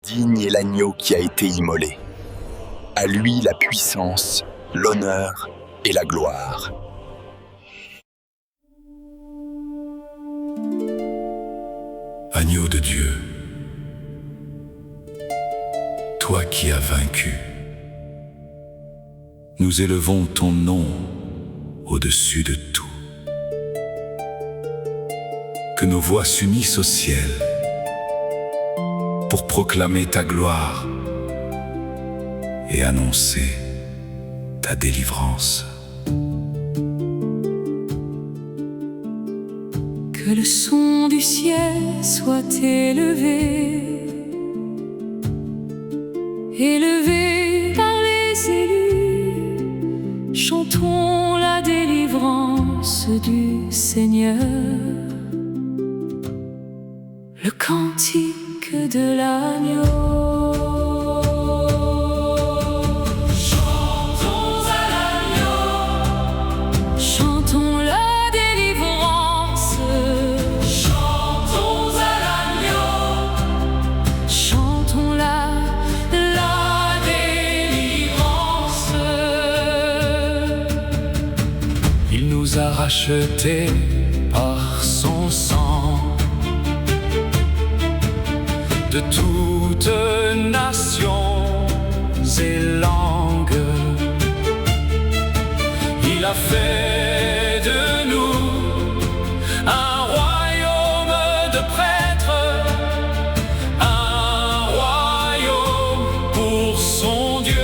digne est l'agneau qui a été immolé. À lui la puissance, l'honneur et la gloire. Agneau de Dieu, toi qui as vaincu, nous élevons ton nom au-dessus de tout. Que nos voix s'unissent au ciel pour proclamer ta gloire et annoncer ta délivrance. Que le son du ciel soit élevé, élevé par les élus. Chantons la délivrance du Seigneur, le cantique de l'agneau. Racheté par son sang de toutes nations et langues. Il a fait de nous un royaume de prêtres, un royaume pour son Dieu.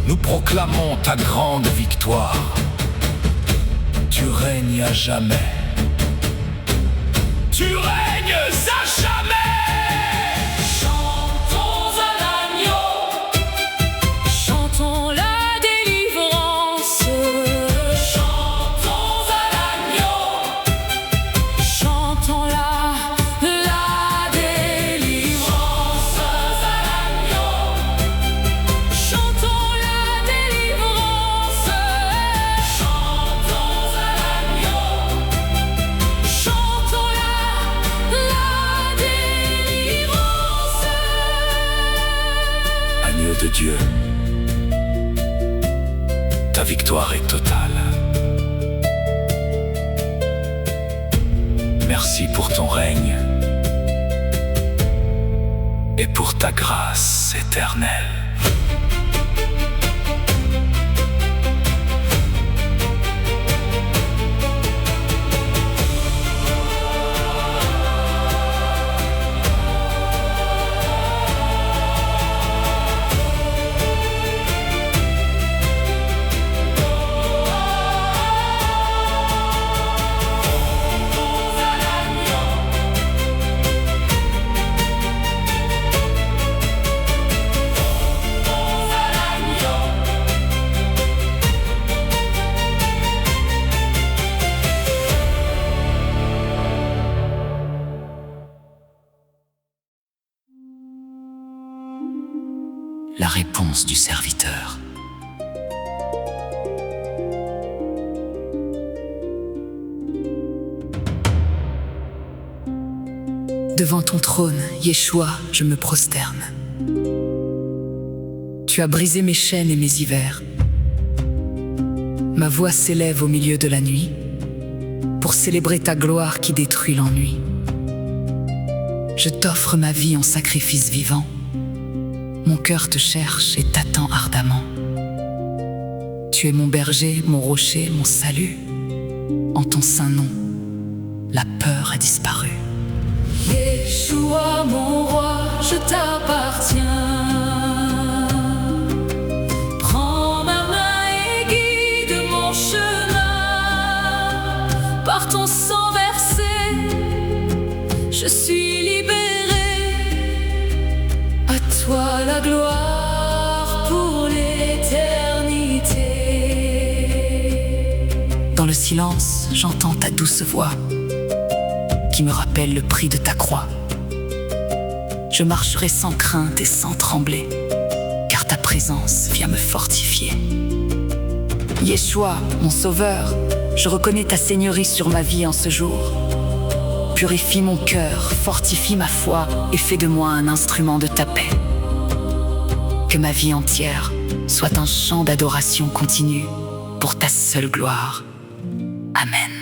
Nous proclamons ta grande victoire. Tu règnes à jamais. Tu règnes à jamais. Chantons à l'agneau, chantons la délivrance. Chantons à l'agneau, chantons la délivrance. De Dieu, ta victoire est totale. Merci pour ton règne et pour ta grâce éternelle. La réponse du serviteur. Devant ton trône, Yeshua, je me prosterne. Tu as brisé mes chaînes et mes hivers. Ma voix s'élève au milieu de la nuit pour célébrer ta gloire qui détruit l'ennui. Je t'offre ma vie en sacrifice vivant. Mon cœur te cherche et t'attend ardemment. Tu es mon berger, mon rocher, mon salut. En ton saint nom, la peur a disparu. Yeshua, mon roi, je t'appartiens. Prends ma main et guide ton sang versé, je suis libérée. À toi la gloire pour l'éternité. Dans le silence, j'entends ta douce voix qui me rappelle le prix de ta croix. Je marcherai sans crainte et sans trembler, car ta présence vient me fortifier. Yeshua, mon sauveur, je reconnais ta seigneurie sur ma vie en ce jour. Purifie mon cœur, fortifie ma foi et fais de moi un instrument de ta paix. Que ma vie entière soit un chant d'adoration continue pour ta seule gloire. Amen.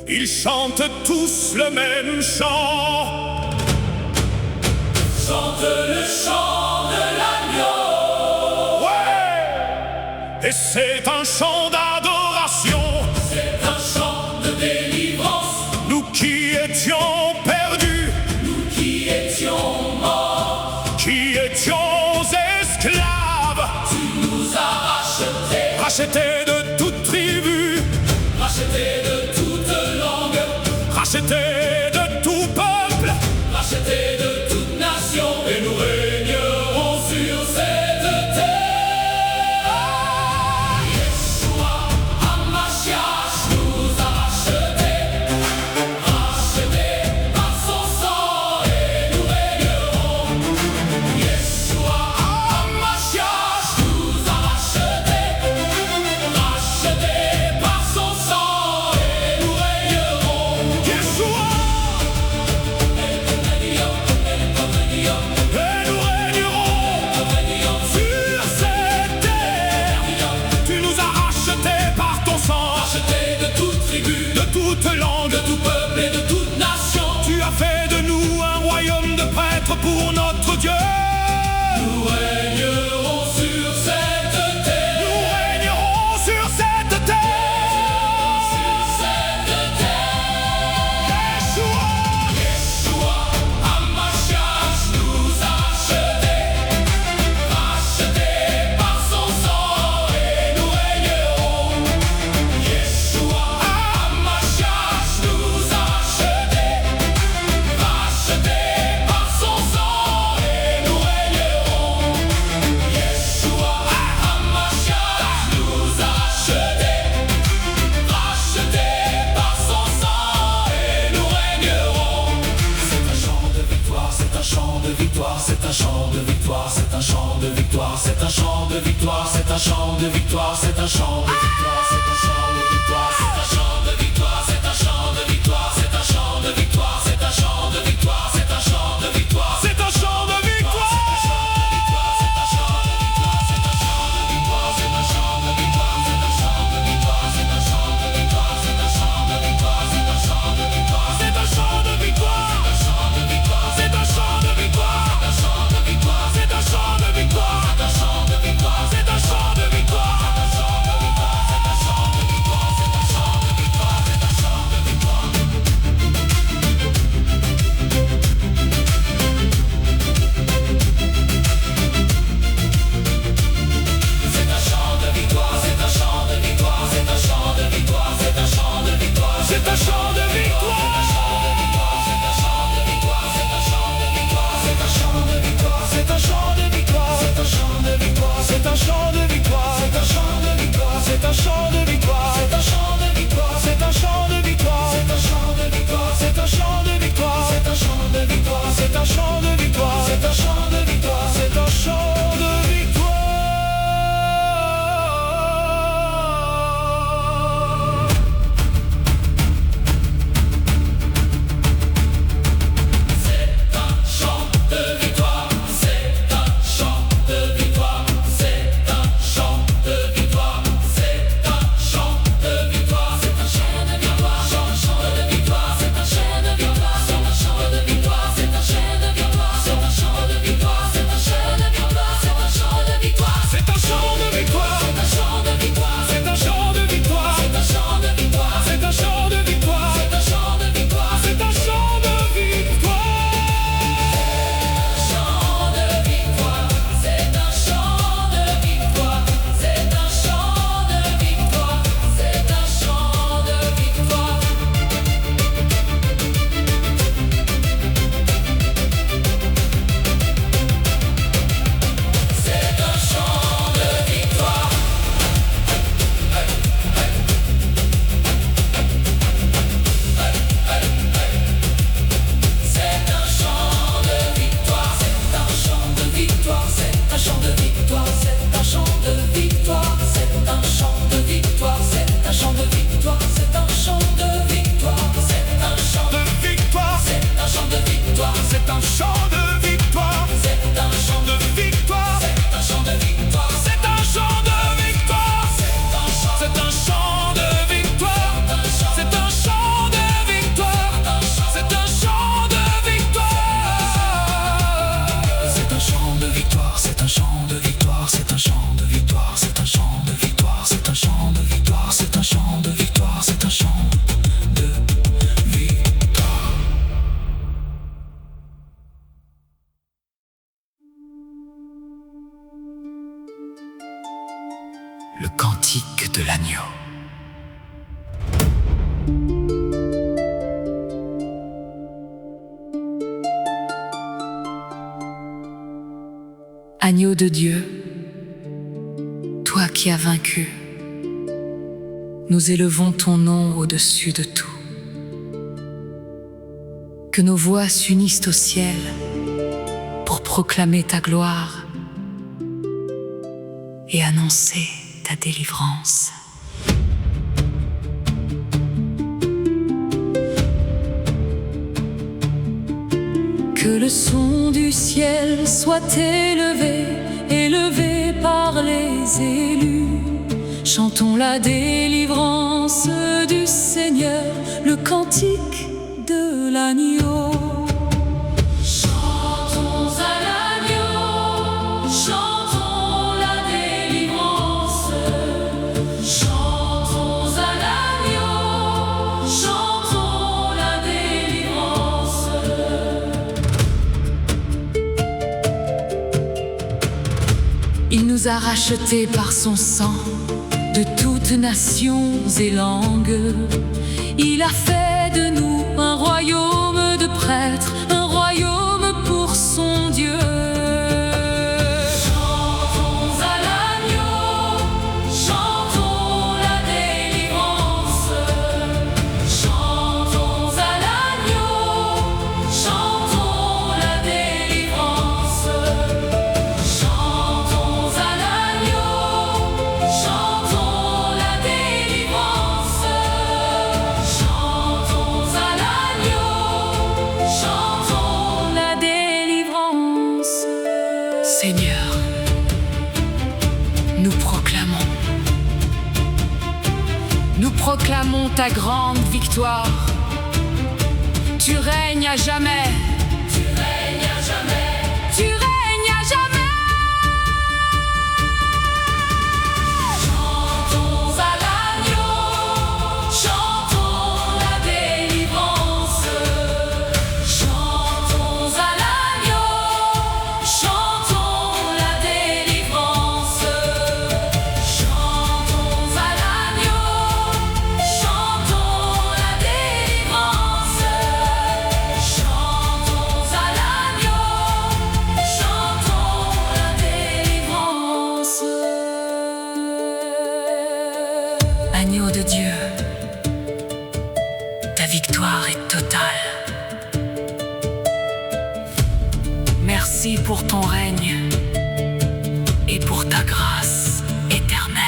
Ils chantent tous le même chant. chante le chant de l'agneau. Ouais! Et c'est un chant d'adoration. C'est un chant de délivrance. Nous qui étions perdus, Nous qui étions morts, qui étions esclaves, tu nous as rachetés. rachetés de toute tribu, Rachetés de toute langue, rachetés de tout peuple. rachetés de toute nation, et nous régnerons sur cette terre. Yeshua HaMashiach nous a rachetés, rachetés par son sang, et nous régnerons. Yeshua HaMashiach nous a rachetés, rachetés par son sang, et nous régnerons. Yeshua! Et nous régnerons sur cette terre. Tu nous as rachetés par ton sang, Rachetés de toute tribu, de toute langue. de tout peuple et de toute nation. Tu as fait de nous un royaume de prêtres pour notre Dieu. Nous régnerons sur cette terre. Nous régnerons sur cette terre. Sur cette terre. Yeshua! Yeshua HaMashiach nous a rachetés, rachetés par son sang, et nous régnerons. Yeshua HaMashiach nous a rachetés, rachetés par son sang, et nous régnerons. Yeshua HaMashiach nous a rachetés, rachetés par son sang, et nous régnerons. C'est un chant de victoire, c'est un chant de victoire, c'est un chant de victoire, c'est un chant de victoire, c'est un chant de victoire, c'est un chant de victoire, c'est un chant de victoire, c'est un chant de victoire, c'est un chant de victoire, c'est un chant de victoire, c'est un chant de victoire, c'est un chant de victoire, c'est un chant de victoire, C'est un chant de victoire. victoire, c'est un chant de victoire, c'est un chant de victoire, c'est un chant de victoire, c'est un chant de victoire. Le cantique de l'agneau. Agneau de Dieu, toi qui as vaincu, nous élevons ton nom au-dessus de tout. Que nos voix s'unissent au ciel pour proclamer ta gloire et annoncer ta délivrance. Que le son du ciel soit élevé, élevé par les élus. Chantons la délivrance du Seigneur, le cantique de l'agneau. Chantons à l'agneau, chantons la délivrance. Chantons à l'agneau, chantons la délivrance. Il nous a rachetés par son sang de toutes nations et langues. Il a fait de nous un royaume de prêtres, un royaume pour son Dieu. Chantons à l'agneau, chantons la délivrance. Chantons à l'agneau, chantons la délivrance. Chantons à l'agneau, chantons la délivrance. Chantons à l'agneau, chantons la délivrance. Seigneur, nous proclamons ta grande victoire. Tu règnes à jamais. Tu règnes à jamais. Tu règnes à jamais. Chantons à l'agneau, chantons la délivrance. Chantons à l'agneau, chantons la délivrance. Chantons à l'agneau, chantons la délivrance. Chantons à l'agneau, chantons la délivrance. Agneau de Dieu, ta victoire est totale. Merci pour ton règne et pour ta grâce éternelle.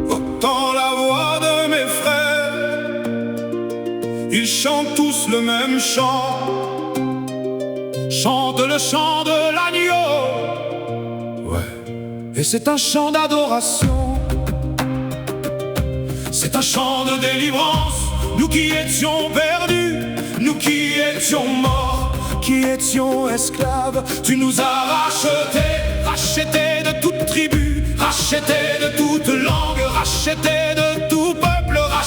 Entends la voix de mes frères, ils chantent tous le même chant. Chante le chant de l'agneau. Ouais. Et c'est un chant d'adoration. C'est un chant de délivrance. Nous qui étions perdus, nous qui étions morts, qui étions esclaves, tu nous as rachetés, rachetés de toute tribu, rachetés de toute langue, rachetés de tout peuple, rachetés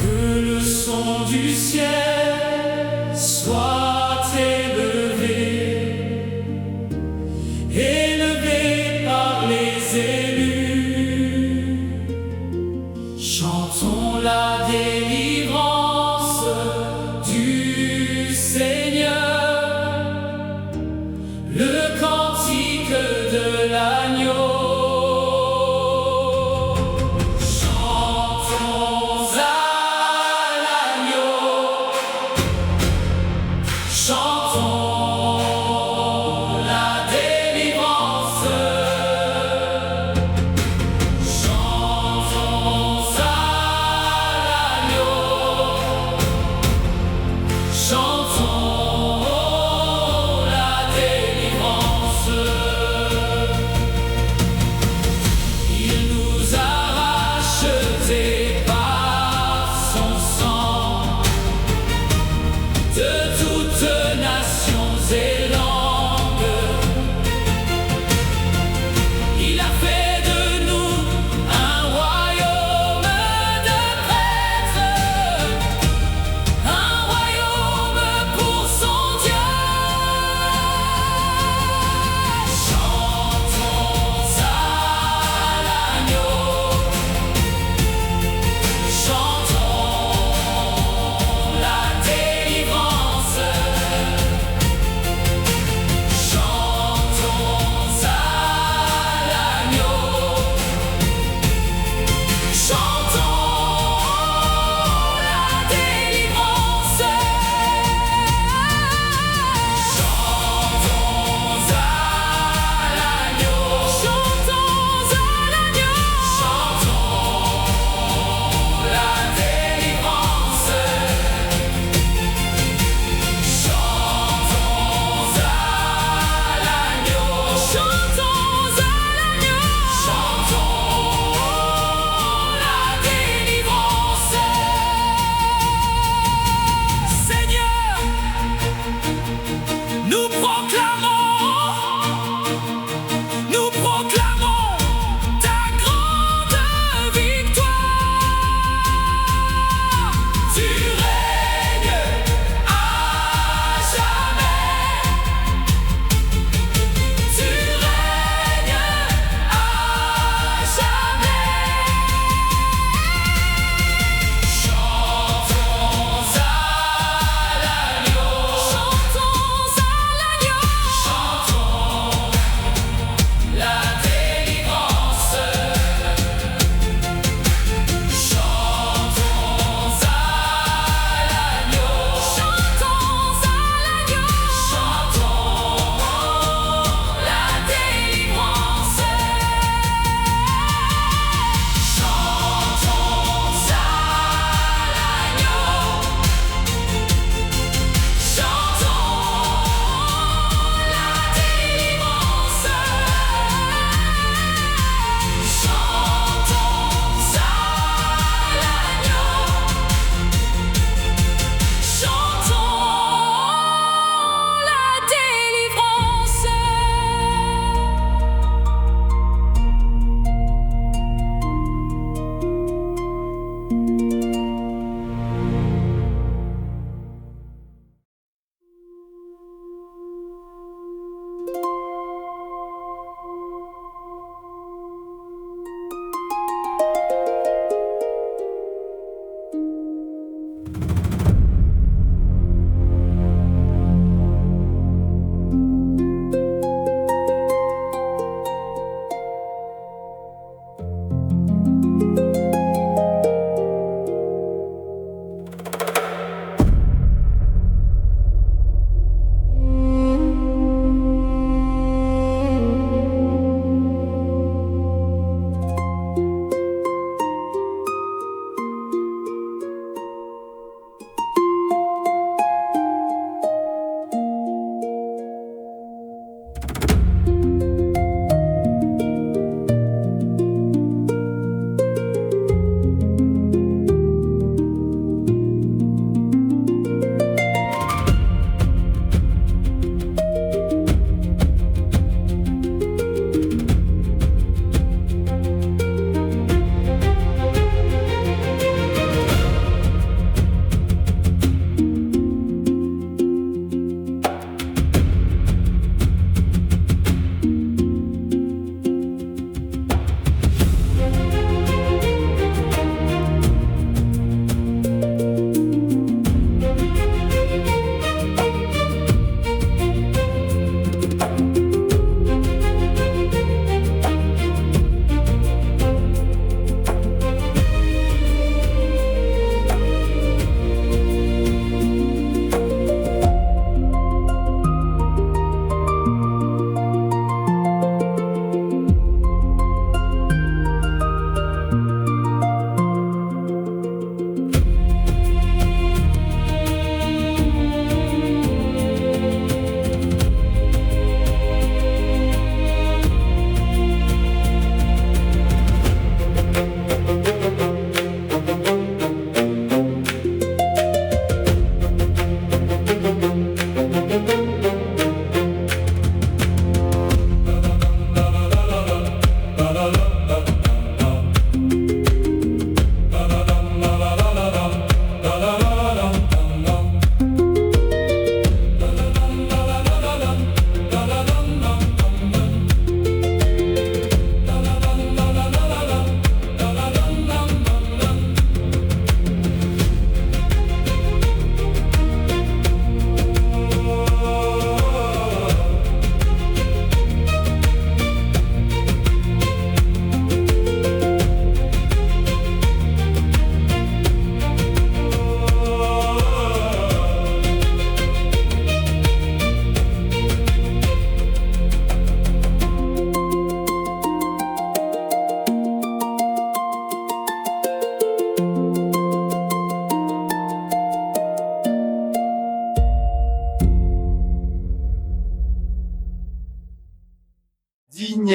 Que le son du ciel soit élevé, élevé par les élus. Chantons la délivrance du Seigneur, le cantique de l'agneau. Chantons la délivrance, chantons à l'agneau,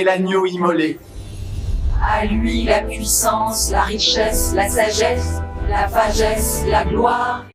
l'agneau immolé. À lui la puissance, la richesse, la sagesse, la pagesse, la gloire